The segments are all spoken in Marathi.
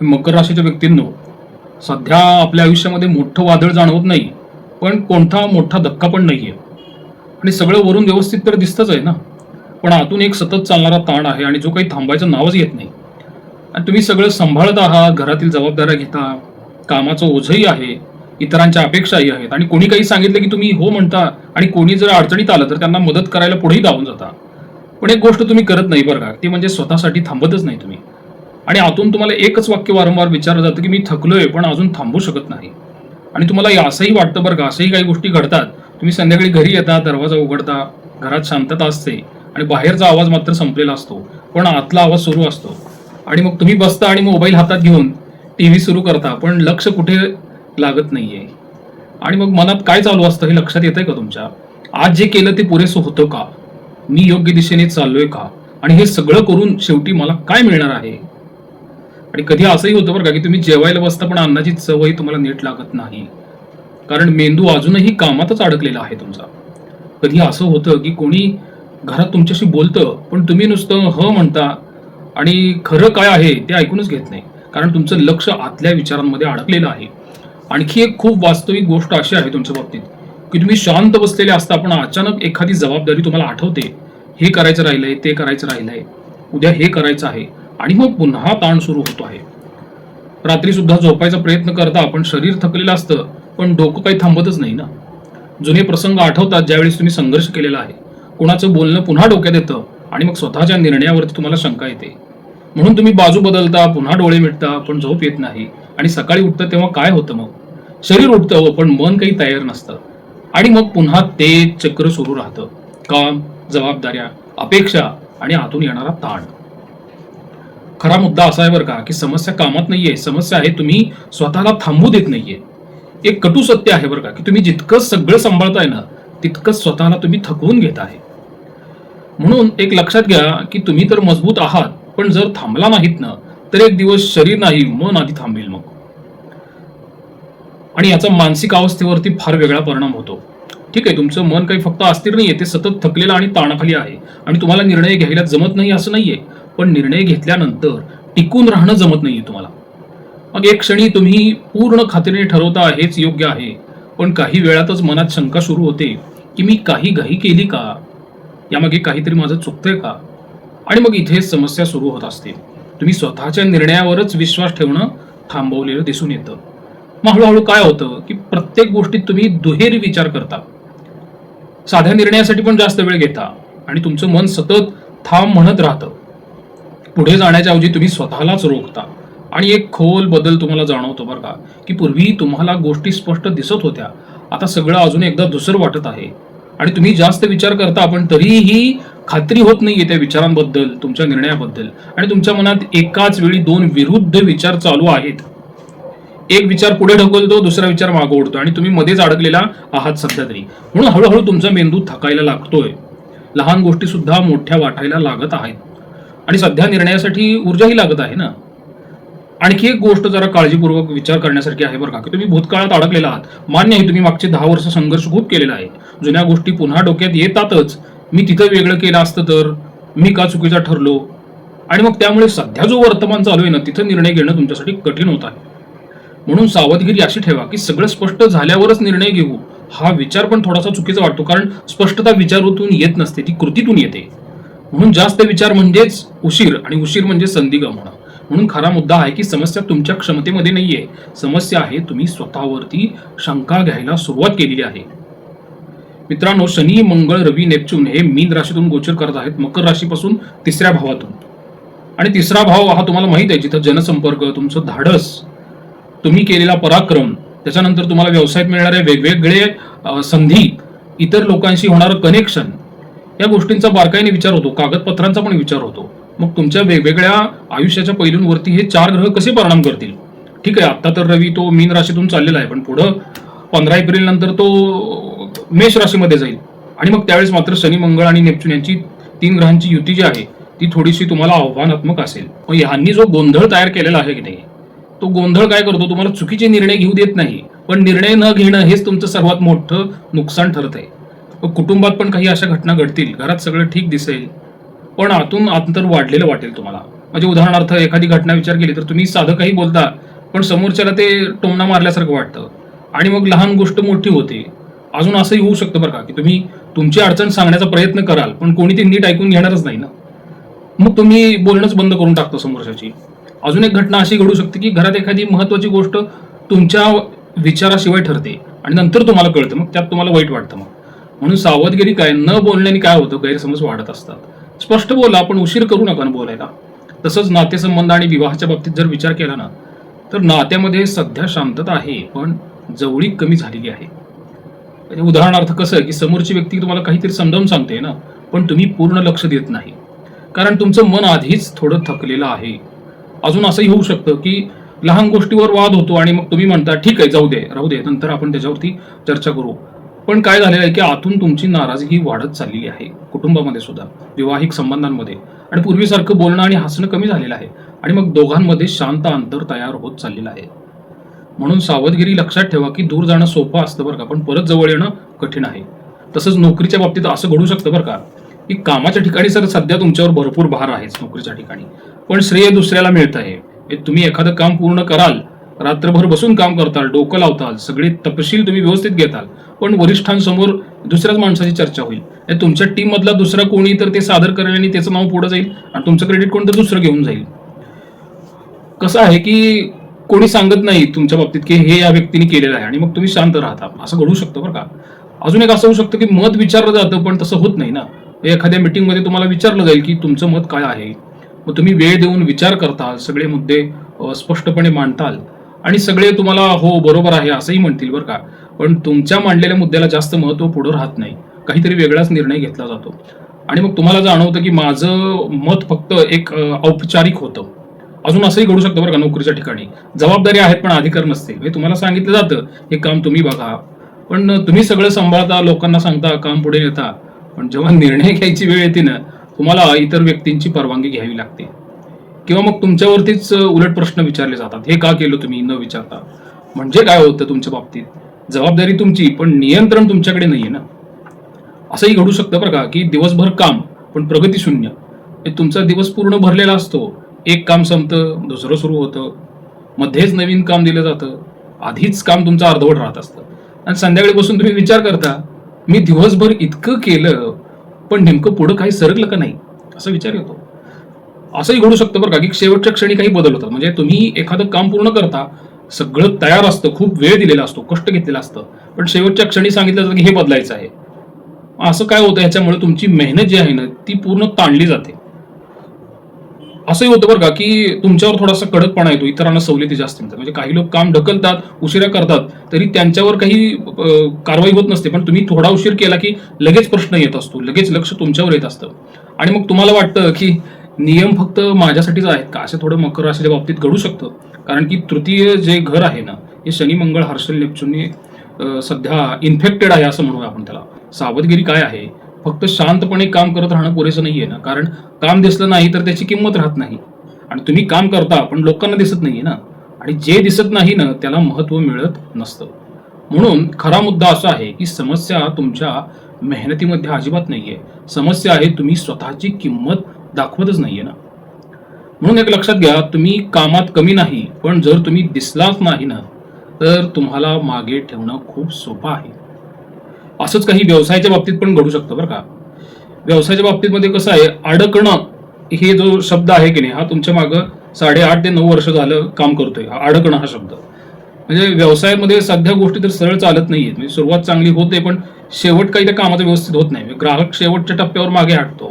मकर राशीच्या व्यक्तींनो, सध्या आपल्या आयुष्यामध्ये मोठं वादळ जाणवत नाही, पण कोणता मोठा धक्का पण नाहीये. आणि सगळं वरून व्यवस्थित तर दिसतच आहे ना, पण आतून एक सतत चालणारा ताण आहे आणि जो काही थांबायचं नावच घेत नाही. आणि तुम्ही सगळं सांभाळत आहात, घरातील जबाबदाऱ्या घेता, कामाचं ओझंही आहे, इतरांच्या अपेक्षाही आहेत आणि कोणी काही सांगितलं की तुम्ही हो म्हणता आणि कोणी जर अडचणीत आलं तर त्यांना मदत करायला पुढेही धावून जाता. पण एक गोष्ट तुम्ही करत नाही बरं का, ती म्हणजे स्वतःसाठी थांबतच नाही तुम्ही. आणि आतून तुम्हाला एकच वाक्य वारंवार विचारलं जातं की मी थकलोय पण अजून थांबू शकत नाही. आणि तुम्हाला असंही वाटतं बरं का, असंही काही गोष्टी घडतात. तुम्ही संध्याकाळी घरी येता, दरवाजा उघडता, घरात शांतता असते आणि बाहेरचा आवाज मात्र संपलेला असतो, पण आतला आवाज सुरू असतो. आणि मग तुम्ही बसता आणि मोबाईल हातात घेऊन टीव्ही सुरू करता, पण लक्ष कुठे लागत नाहीये. आणि मग मनात काय चालू असतं हे लक्षात येतंय का तुमच्या? आज जे केलं ते पुरेसं होतं का? मी योग्य दिशेने चाललोय का? आणि हे सगळं करून शेवटी मला काय मिळणार आहे? आणि कधी असंही होतं बरं का, की तुम्ही जेवायला बसता पण अन्नाची चवही तुम्हाला नीट लागत नाही, कारण मेंदू अजूनही कामातच अडकलेला आहे तुमचा. कधी असं होतं की कोणी घरात तुमच्याशी बोलतं पण तुम्ही नुसतं ह म्हणता आणि खरं काय आहे ते ऐकूनच घेत नाही, कारण तुमचं लक्ष आतल्या विचारांमध्ये अडकलेलं आहे. आणखी एक खूप वास्तविक गोष्ट अशी आहे तुमच्या बाबतीत, की तुम्ही शांत बसलेले असता पण अचानक एखादी जबाबदारी तुम्हाला आठवते. हे करायचं राहिलंय, ते करायचं राहिलंय, उद्या हे करायचं आहे आणि मग पुन्हा ताण सुरू होतो आहे. रात्री सुद्धा झोपायचा प्रयत्न करता पण शरीर थकलेलं असतं, पण डोकं काही थांबतच नाही ना. जुने प्रसंग आठवतात ज्यावेळेस तुम्ही संघर्ष केलेला आहे. कुणाचं बोलणं पुन्हा डोक्यात येतं आणि मग स्वतःच्या निर्णयावरती तुम्हाला शंका येते. म्हणून तुम्ही बाजू बदलता, पुन्हा डोळे मिटता, पण झोप येत नाही. आणि सकाळी उठतं तेव्हा काय होतं मग? शरीर उठतं पण मन काही तयार नसतं. आणि मग पुन्हा ते चक्र सुरू राहतं. काम, जबाबदाऱ्या, अपेक्षा आणि आतून येणारा ताण. खरा मुद्दा असा आहे बरं का, की समस्या कामात नाहीये, समस्या आहे तुम्ही स्वतःला थांबू देत नाहीये. एक कटू सत्य आहे बरं का, की तुम्ही जितकं सगळं सांभाळताय ना, तितकंच स्वतःला तुम्ही थकवून घेत आहे. म्हणून एक लक्षात घ्या, की तुम्ही तर मजबूत आहात, पण जर थांबला नाहीत ना, तर एक दिवस शरीर नाही मन आधी थांबेल मग. आणि याचा मानसिक अवस्थेवरती फार वेगळा परिणाम होतो. ठीक आहे, तुमचं मन काही फक्त अस्थिर नाहीये, ते सतत थकलेलं आणि ताणाखाली आहे. आणि तुम्हाला निर्णय घ्यायला जमत नाही असं नाहीये, पण निर्णय घेतल्यानंतर टिकून राहणं जमत नाहीये तुम्हाला. मग एक क्षणी तुम्ही पूर्ण खात्रीने ठरवता हेच योग्य आहे, पण काही वेळातच मनात शंका सुरू होते की मी काही घाई केली का, यामागे काहीतरी माझं चुकतंय का. आणि मग इथेच समस्या सुरू होत असते. तुम्ही स्वतःच्या निर्णयावरच विश्वास ठेवणं थांबवलेलं दिसून येतं. मग हळूहळू काय होतं, की प्रत्येक गोष्टीत तुम्ही दुहेरी विचार करता. साध्या निर्णयासाठी पण जास्त वेळ घेता आणि तुमचं मन सतत थांब म्हणत राहतं. पुढे जाण्याच्या ऐवजी तुम्ही स्वतःलाच रोखता. आणि एक खोल बदल तुम्हाला जाणवतो बरं का, की पूर्वी तुम्हाला गोष्टी स्पष्ट दिसत होत्या, आता सगळं अजून एकदा दुसरं वाटत आहे. आणि तुम्ही जास्त विचार करता पण तरीही खात्री होत नाहीये त्या विचारांबद्दल, तुमच्या निर्णयाबद्दल. आणि तुमच्या मनात एकाच वेळी दोन विरुद्ध विचार चालू आहेत. एक विचार पुढे ढकलतो, दुसरा विचार मागे ओढतो आणि तुम्ही मध्येच अडकलेला आहात सध्या तरी. म्हणून हळूहळू तुमचा मेंदू थकायला लागतोय. लहान गोष्टी सुद्धा मोठ्या वाटायला लागत आहेत आणि सध्या निर्णयासाठी ऊर्जाही लागत आहे ना. आणखी एक गोष्ट जरा काळजीपूर्वक विचार करण्यासारखी आहे बरं का, की तुम्ही भूतकाळात अडकलेला आहात. मान्य आहे, तुम्ही मागचे 10 वर्ष संघर्ष खूप केलेला आहे. जुन्या गोष्टी पुन्हा डोक्यात येतातच. मी तिथं वेगळं केलं असतं तर, मी का चुकीचा ठरलो. आणि मग त्यामुळे सध्या जो वर्तमान चालू आहे ना, तिथं निर्णय घेणं तुमच्यासाठी कठीण होत आहे. म्हणून सावधगिरी अशी ठेवा, की सगळं स्पष्ट झाल्यावरच निर्णय घेऊ. हा विचार पण थोडासा चुकीचा वाटतो, कारण स्पष्टता विचारातून येत नसते, ती कृतीतून येते. म्हणून जास्त विचार म्हणजेच उशीर आणि उशीर म्हणजे संधी गमावणं. म्हणून खरा मुद्दा आहे, की समस्या तुमच्या क्षमतेमध्ये नाहीये, समस्या आहे तुम्ही स्वतःवरती शंका घ्यायला सुरुवात केलेली आहे. मित्रांनो, शनी, मंगळ, रवी, नेपच्यून हे मीन राशीतून गोचर करत आहेत मकर राशीपासून तिसऱ्या भावातून. आणि तिसरा भाव हा तुम्हाला माहित आहे, जिथं जनसंपर्क, तुमचं धाडस, तुम्ही केलेला पराक्रम, त्याच्यानंतर तुम्हाला व्यवसायात मिळणारे वेगवेगळे संधी, इतर लोकांशी होणारं कनेक्शन, या गोष्टींचा बारकाईने विचार होतो. कागदपत्रांचा पण विचार होतो. मग तुमच्या वेगवेगळ्या आयुष्याच्या पैलूंवरती हे 4 ग्रह कसे परिणाम करतील. ठीक आहे, आता तर रवी तो मीन राशीतून चाललेला आहे, पण पुढं 15 एप्रिल नंतर तो मेष राशीमध्ये जाईल. आणि मग त्यावेळेस मात्र शनी, मंगळ आणि नेपच्यून यांची 3 ग्रहांची युती जी आहे ती थोडीशी तुम्हाला आव्हानात्मक असेल. मग ह्यांनी जो गोंधळ तयार केलेला आहे की नाही, तो गोंधळ काय करतो, तुम्हाला चुकीचे निर्णय घेऊ देत नाही, पण निर्णय न घेणं हेच तुमचं सर्वात मोठं नुकसान ठरत आहे. कुटुंबात पण काही अशा घटना घडतील, घरात सगळं ठीक दिसेल पण आतून अंतर वाढलेलं वाटेल तुम्हाला. म्हणजे उदाहरणार्थ एखादी घटना विचार केली तर तुम्ही साधं काही बोलता, पण समोरच्याला ते टोमणा मारल्यासारखं वाटतं आणि मग लहान गोष्ट मोठी होते. अजून असंही होऊ शकतं बरं का, की तुम्ही तुमची अडचण सांगण्याचा प्रयत्न कराल, पण कोणी ते नीट ऐकून घेणारच नाही ना. मग तुम्ही बोलणंच बंद करून टाकता समोरच्याची. अजून एक घटना अशी घडू शकते, की घरात एखादी महत्त्वाची गोष्ट तुमच्या विचाराशिवाय ठरते आणि नंतर तुम्हाला कळतं, मग त्यात तुम्हाला वाईट वाटतं मग. म्हणून सावधगिरी काय, न बोलण्याने काय होतं, गैरसमज वाढत असतात. स्पष्ट बोला, पण उशीर करू नका ना बोलायला. तसंच नातेसंबंध आणि विवाहाच्या बाबतीत जर विचार केला ना, तर नात्यामध्ये सध्या शांतता आहे, पण जवळीक कमी झालेली आहे. म्हणजे उदाहरणार्थ कसं आहे, की समोरची व्यक्ती तुम्हाला काहीतरी समजावून सांगते ना, पण तुम्ही पूर्ण लक्ष देत नाही. कारण तुमचं मन आधीच थोडं थकलेलं आहे. अजून असंही होऊ शकतं, की लहान गोष्टीवर वाद होतो आणि मग तुम्ही म्हणता, "ठीक आहे, जाऊ दे, राहू दे, नंतर आपण त्याच्यावरती चर्चा करू." पण काय झालेलं आहे, की आतून तुमची नाराजगी वाढत चाललेली आहे. कुटुंबामध्ये सुद्धा, वैवाहिक संबंधांमध्ये आणि पूर्वीसारखं बोलणं आणि हसणं कमी झालेलं आहे आणि मग दोघांमध्ये शांत अंतर तयार होत चाललेलं आहे. म्हणून सावधगिरी लक्षात ठेवा, की दूर जाणं सोपं असतं बरं का, पण परत जवळ येणं कठीण आहे. तसंच नोकरीच्या बाबतीत असं घडू शकतं बरं का, की कामाच्या ठिकाणी सर सध्या तुमच्यावर भरपूर भार आहेच नोकरीच्या ठिकाणी, पण श्रेय दुसऱ्याला मिळत आहे. तुम्ही एखादं काम पूर्ण कराल, रात्रभर बसून काम करताल, डोकं लावताल, सगळे तपशील तुम्ही व्यवस्थित घेताल, पण वरिष्ठांसमोर दुसऱ्याच माणसाची चर्चा होईल. तुमच्या टीम मधला दुसरा कोणी तर ते सादर करेल आणि त्याचं नाव पुढे जाईल आणि तुमचं क्रेडिट कोणतं दुसरं घेऊन जाईल. कसं आहे, की कोणी सांगत नाही तुमच्या बाबतीत, की हे या व्यक्तीने केलेलं आहे आणि मग तुम्ही शांत राहता. असं घडू शकतं बरं का. अजून एक असं होऊ शकतं, की मत विचारलं जातं, पण तसं होत नाही ना. एखाद्या मीटिंगमध्ये तुम्हाला विचारलं जाईल, की तुमचं मत काय आहे? मग तुम्ही वेळ देऊन विचार करताल, सगळे मुद्दे स्पष्टपणे मांडताल आणि सगळे तुम्हाला हो, बरोबर आहे असंही म्हणतील बरं का. पण तुमच्या मांडलेल्या मुद्द्याला जास्त महत्त्व पुढं राहत नाही. काहीतरी वेगळाच निर्णय घेतला जातो आणि मग तुम्हाला जाणवतं, की माझं मत फक्त एक औपचारिक होतं. अजून असंही घडू शकतं बरं का नोकरीच्या ठिकाणी. जबाबदारी आहेत पण अधिकार नसते. म्हणजे तुम्हाला सांगितलं जातं, हे काम तुम्ही बघा. पण तुम्ही सगळं सांभाळता, लोकांना सांगता, काम पुढे नेता. पण जेव्हा निर्णय घ्यायची वेळ येते ना, तुम्हाला इतर व्यक्तींची परवानगी घ्यावी लागते. किंवा मग तुमच्यावरतीच उलट प्रश्न विचारले जातात. हे का केलं तुम्ही न विचारता? म्हणजे काय होतं तुमच्या बाबतीत? जबाबदारी तुमची, पण नियंत्रण तुमच्याकडे नाहीये ना. असंही घडू शकतं बरं का, की दिवसभर काम, पण प्रगती शून्य. तुमचा दिवस पूर्ण भरलेला असतो. एक काम संपतं, दुसरं सुरू होतं, मध्येच नवीन काम दिलं जातं, आधीच काम तुमचं अर्धवट राहत असतं आणि संध्याकाळी बसून तुम्ही विचार करता, मी दिवसभर इतकं केलं, पण नेमकं पुढं काही सरकलं का नाही, असा विचार येतो. असंही घडू शकतं बरं का, की शेवटच्या क्षणी काही बदल होतात. म्हणजे तुम्ही एखादं काम पूर्ण करता, सगळं तयार असतं, खूप वेळ दिलेला असतो, कष्ट घेतलेलं असतं, पण शेवटच्या क्षणी सांगितलं जातं, की हे बदलायचं आहे. असं काय होतं, ह्याच्यामुळे तुमची मेहनत जी आहे ना, ती पूर्ण ताणली जाते. असंही होतं बरं का, की तुमच्यावर थोडासा कडकपणा येतो, इतरांना सवलती जास्त मिळतात. म्हणजे काही लोक काम ढकलतात, उशिरा करतात, तरी त्यांच्यावर काही कारवाई होत नसते. पण तुम्ही थोडा उशीर केला, की लगेच प्रश्न येत असतो, लगेच लक्ष तुमच्यावर येत असतं आणि मग तुम्हाला वाटतं, की नियम फक्त माझ्यासाठीच आहेत का? असं थोडं मकर राशीच्या बाबतीत घडू शकतं. कारण की तृतीय जे घर आहे ना, हे शनी, मंगळ, हर्षल, नेपच्यूनने सध्या इन्फेक्टेड आहे असं म्हणूया आपण त्याला. सावधगिरी काय आहे? फक्त शांतपणे काम करत राहणं पुरेसं नाहीये ना, कारण काम दिसलं नाही तर त्याची किंमत राहत नाही आणि तुम्ही काम करता पण लोकांना दिसत नाहीये ना आणि जे दिसत नाही ना त्याला महत्त्व मिळत नसतं. म्हणून खरा मुद्दा असा आहे, की समस्या तुमच्या मेहनतीमध्ये अजिबात नाहीये. समस्या आहे तुम्ही स्वतःची किंमत दाखवतच नाहीये ना. म्हणून एक लक्षात घ्या, तुम्ही कामात कमी नाही, पण जर तुम्ही दिसलाच नाही ना, तर तुम्हाला मागे ठेवणं खूप सोपं आहे. असंच काही व्यवसायाच्या बाबतीत पण घडू शकतं बरं का. व्यवसायाच्या बाबतीत कसं आहे, अडकणं हे जो शब्द आहे की नाही, हा तुमच्या मागं 8.5 ते 9 वर्ष झालं काम करतोय. हा अडकणं हा शब्द. म्हणजे व्यवसायामध्ये सध्या गोष्टी तर सरळ चालत नाहीयेत. म्हणजे सुरुवात चांगली होते, पण शेवट काही त्या कामाचं व्यवस्थित होत नाही. ग्राहक शेवटच्या टप्प्यावर मागे हटतो.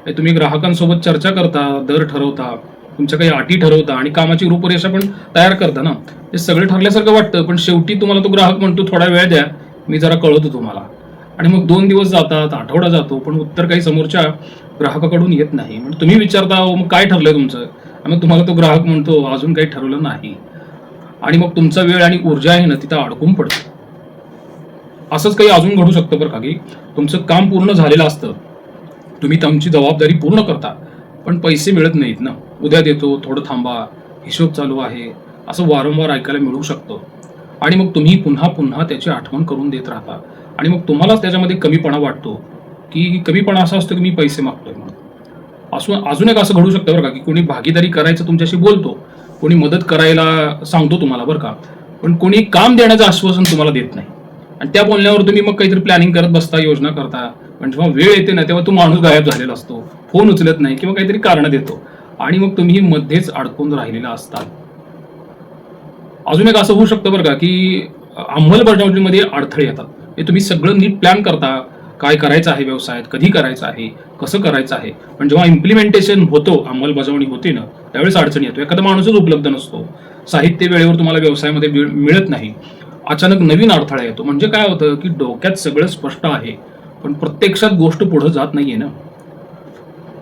तुम्ही ग्राहकांसोबत चर्चा करता, दर ठरवता, तुमच्या काही अटी ठरवता आणि कामाची रूपरेषा पण तयार करता ना. हे सगळं ठरल्यासारखं वाटतं, पण शेवटी तुम्हाला तो ग्राहक म्हणतो, थोडा वेळ द्या, मी जरा कळवतो तुम्हाला. आणि मग 2 दिवस जातात, आठवडा जातो, पण उत्तर काही समोरच्या ग्राहकाकडून येत नाही. म्हणजे तुम्ही विचारता, मग काय ठरलंय तुमचं? आणि मग तुम्हाला तो ग्राहक म्हणतो, अजून काही ठरवलं नाही. आणि मग तुमचा वेळ आणि ऊर्जा आहे ना, तिथं अडकून पडते. असंच काही अजून घडू शकतं बरं का, की तुमचं काम पूर्ण झालेलं असतं, तुम्ही तुमची जबाबदारी पूर्ण करता, पण पैसे मिळत नाहीत ना. उद्या देतो, थोडं थांबा, हिशोब चालू आहे, असं वारंवार ऐकायला मिळू शकतं. आणि मग तुम्ही पुन्हा पुन्हा त्याची आठवण करून देत राहता आणि मग तुम्हालाच त्याच्यामध्ये कमीपणा वाटतो, की कमीपणा असा असतो, की मी पैसे मागतोय म्हणून. अजून एक असं घडू शकतं बरं का, की कोणी भागीदारी करायचं तुमच्याशी बोलतो, कोणी मदत करायला सांगतो तुम्हाला बरं का, पण कोणी काम देण्याचं आश्वासन तुम्हाला देत नाही. आणि त्या बोलण्यावर तुम्ही मग काहीतरी प्लॅनिंग करत बसता, योजना करता, पण जेव्हा वेळ येते ना तेव्हा तो माणूस गायब झालेला असतो, फोन उचलत नाही किंवा काहीतरी कारण देतो आणि मग तुम्ही मध्येच अडकून राहिलेला असतात. अजून एक असं होऊ शकतं बरं का, की अंमलबजावणीमध्ये अडथळे येतात. हे तुम्ही सगळं नीट प्लॅन करता, काय करायचं आहे व्यवसायात, कधी करायचं आहे, कसं करायचं आहे, पण जेव्हा इम्प्लिमेंटेशन होतो, अंमलबजावणी होते ना, त्यावेळेस अडचणी येतो. एखादा माणूसच उपलब्ध नसतो, साहित्य वेळेवर तुम्हाला व्यवसायामध्ये मिळत नाही, अचानक नवीन अडथळा येतो. म्हणजे काय होतं, की डोक्यात सगळं स्पष्ट आहे, पण प्रत्यक्षात गोष्ट पुढे जात नाहीये ना.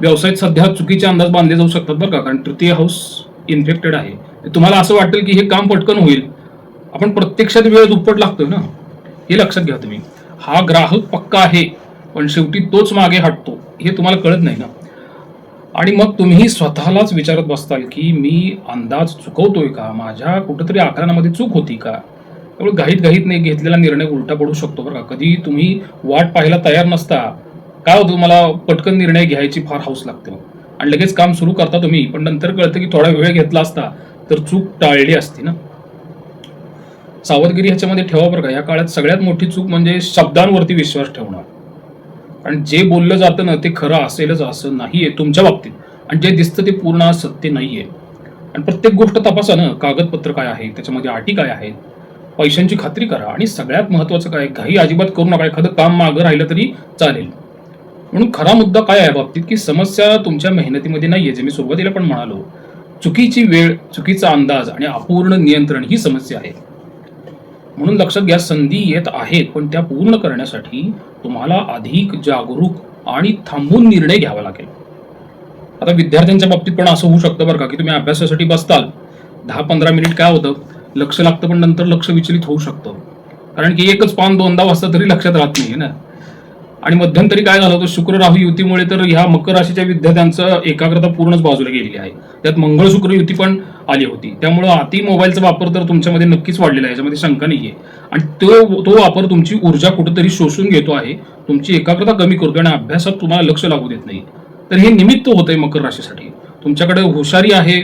व्यवसायात सध्या चुकीचे अंदाज बांधले जाऊ शकतात बरं का, कारण तृतीय हाऊस इन्फेक्टेड आहे. तुम्हाला असं वाटेल की हे काम पटकन होईल, आपण प्रत्यक्षात वेळ दुप्पट लागतोय ना, हे लक्षात घ्या तुम्ही. हा ग्राहक पक्का आहे, पण शेवटी तोच मागे हटतो, हे तुम्हाला कळत नाही ना. आणि मग तुम्ही स्वतःलाच विचारत बसताल की मी अंदाज चुकवतोय का, माझ्या कुठेतरी आकलनामध्ये चूक होती का. त्यामुळे घाईत नाही घेतलेला निर्णय उलटा पडू शकतो बरं का. कधी तुम्ही वाट पाहायला तयार नसता, काय होतं, मला पटकन निर्णय घ्यायची फार हौस लागते आणि लगेच काम सुरू करता तुम्ही, पण नंतर कळतं की थोडा वेळ घेतला असता तर चूक टाळली असती ना. सावधगिरी ह्याच्यामध्ये ठेवा बरं का. या काळात सगळ्यात मोठी चूक म्हणजे शब्दांवरती विश्वास ठेवणं. आणि जे बोललं जातं ना ते खरं असेलच असं नाहीये तुमच्या बाबतीत, आणि जे दिसतं ते पूर्ण सत्य नाहीये. आणि प्रत्येक गोष्ट तपासा ना, कागदपत्र काय आहे, त्याच्यामध्ये अटी काय आहेत, पैशांची खात्री करा, आणि सगळ्यात महत्वाचं काय, घाई अजिबात करू नका. एखादं काम मागं राहिलं तरी चालेल. म्हणून खरा मुद्दा काय आहे बाबतीत, की समस्या तुमच्या मेहनतीमध्ये नाहीये, जे मी सुरुवातीला पण म्हणालो. चुकीची वेळ, चुकीचा अंदाज आणि अपूर्ण नियंत्रण ही समस्या आहे. म्हणून लक्षात घ्या, संधी येत आहेत, पण त्या पूर्ण करण्यासाठी तुम्हाला अधिक जागरूक आणि थांबून निर्णय घ्यावा लागेल. आता विद्यार्थ्यांच्या बाबतीत पण असं होऊ शकतं बरं का, की तुम्ही अभ्यासासाठी बसताल, 10-15 मिनिट काय होतं, लक्ष लागतं, पण नंतर लक्ष विचलित होऊ शकतं. कारण की एकच पान 2दा वाजता तरी लक्षात राहत नाही ना. आणि मध्यंतरी काय झालं होतं, शुक्र राहू युतीमुळे तर ह्या मकर राशीच्या विद्यार्थ्यांचं एकाग्रता पूर्णच बाजूला गेलेली आहे. त्यात मंगळ शुक्र युती पण आली होती. त्यामुळं अति मोबाईलचा वापर तर तुमच्यामध्ये नक्कीच वाढलेला आहे, याच्यामध्ये शंका नाहीये. आणि तो वापर तुमची ऊर्जा कुठेतरी शोषून घेतो आहे, तुमची एकाग्रता कमी करतो आणि अभ्यासात तुम्हाला लक्ष लागू देत नाही. तर हे निमित्त होतंय मकर राशीसाठी. तुमच्याकडे हुशारी आहे,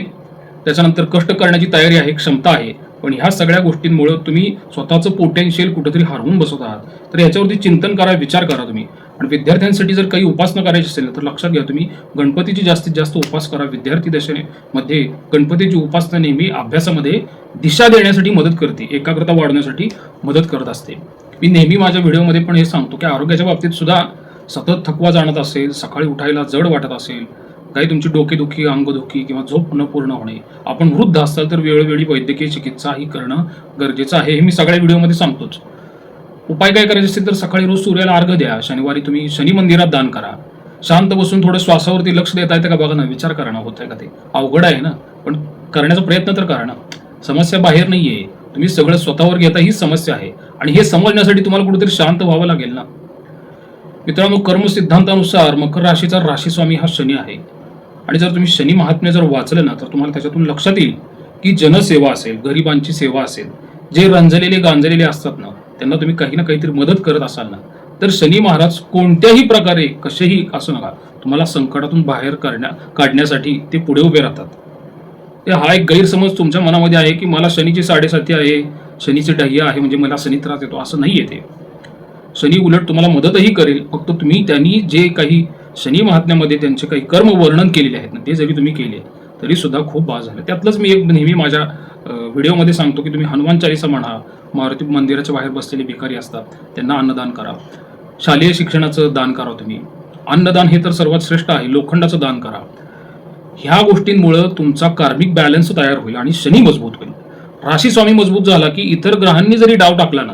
त्याच्यानंतर कष्ट करण्याची तयारी आहे, क्षमता आहे, पण ह्या सगळ्या गोष्टींमुळे तुम्ही स्वतःचं पोटेन्शियल कुठेतरी हरवून बसत आहात. तर याच्यावरती चिंतन करा, विचार करा तुम्ही. आणि विद्यार्थ्यांसाठी जर काही उपासना करायची असेल तर लक्षात घ्या, तुम्ही गणपतीची जास्तीत जास्त उपास करा. विद्यार्थी दशेमध्ये गणपतीची उपासना नेहमी अभ्यासामध्ये दिशा देण्यासाठी मदत करते, एकाग्रता वाढवण्यासाठी मदत करत असते. मी नेहमी माझ्या व्हिडिओमध्ये पण हे सांगतो की आरोग्याच्या बाबतीत सुद्धा सतत थकवा जाणत असेल, सकाळी उठायला जड वाटत असेल, काही तुमची डोकेदुखी, अंगदुखी किंवा झोप न पूर्ण होणे, आपण वृद्ध असाल तर वेळोवेळी वैद्यकीय चिकित्सा ही करणं गरजेचं आहे, हे मी सगळ्या व्हिडिओमध्ये सांगतोच. उपाय काय करायचे असेल तर सकाळी रोज सूर्याला अर्घ्य द्या. शनिवारी तुम्ही शनी मंदिरात दान करा. शांत बसून थोडं श्वासावरती लक्ष देता येतं का बघा ना, विचार करा ना, होत आहे का ते. अवघड आहे ना, पण करण्याचा प्रयत्न तर करा ना. समस्या बाहेर नाहीये, तुम्ही सगळं स्वतःवर घेता, ही समस्या आहे. आणि हे समजण्यासाठी तुम्हाला कुठेतरी शांत व्हावं लागेल ना. मित्रांनो, कर्म सिद्धांतानुसार मकर राशीचा राशीस्वामी हा शनी आहे. आणि जर तुम्ही शनी महात्म्य जर वाचलं ना, तर तुम्हाला त्याच्यातून लक्षात येईल की जनसेवा असेल, गरिबांची सेवा असेल, जे रंजलेले गांजलेले असतात ना, त्यांना तुम्ही काही ना काहीतरी मदत करत असाल ना, तर शनी महाराज कोणत्याही प्रकारे कसेही असू नका, तुम्हाला संकटातून बाहेर काढण्यासाठी ते पुढे उभे राहतात. ते हा एक गैरसमज तुमच्या मनामध्ये आहे की मला शनीची 7.5 आहे, शनीचे डह्य आहे म्हणजे मला शनी त्रास देतो, असं नाहीये ते. शनी उलट तुम्हाला मदतही करेल, फक्त तुम्ही त्यांनी जे काही शनी महात्म्यामध्ये त्यांचे काही कर्म वर्णन केलेले आहेत ना, ते जरी तुम्ही केले तरी सुद्धा खूप बाज झालं. त्यातलंच मी एक नेहमी माझ्या व्हिडिओमध्ये सांगतो की तुम्ही हनुमान चालीसा म्हणा, मारुती मंदिराच्या बाहेर बसलेले भिकारी असतात त्यांना अन्नदान करा, शालेय शिक्षणाचं दान करा, तुम्ही अन्नदान हे तर सर्वात श्रेष्ठ आहे, लोखंडाचं दान करा. ह्या गोष्टींमुळे तुमचा कार्मिक बॅलन्स तयार होईल आणि शनी मजबूत होईल. राशी स्वामी मजबूत झाला की इतर ग्रहांनी जरी डाव टाकला ना,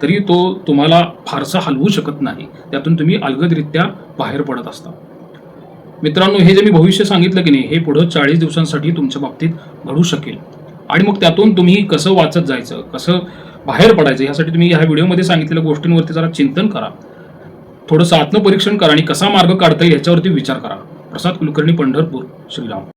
तरी तो तुम्हाला फारसा हलवू शकत नाही, त्यातून तुम्ही अलगदरित्या बाहेर पडत असता. मित्रांनो, हे जे मी भविष्य सांगितलं की नाही, हे पुढे 40 दिवसांसाठी तुमच्या बाबतीत घडू शकेल. आणि मग त्यातून तुम्ही कसं वाचत जायचं, कसं बाहेर पडायचं, यासाठी तुम्ही ह्या व्हिडिओमध्ये सांगितलेल्या गोष्टींवरती जरा चिंतन करा, थोडंसं आत्मपरीक्षण करा आणि कसा मार्ग काढता येईल याच्यावरती विचार करा. प्रसाद कुलकर्णी, पंढरपूर, श्रीराम.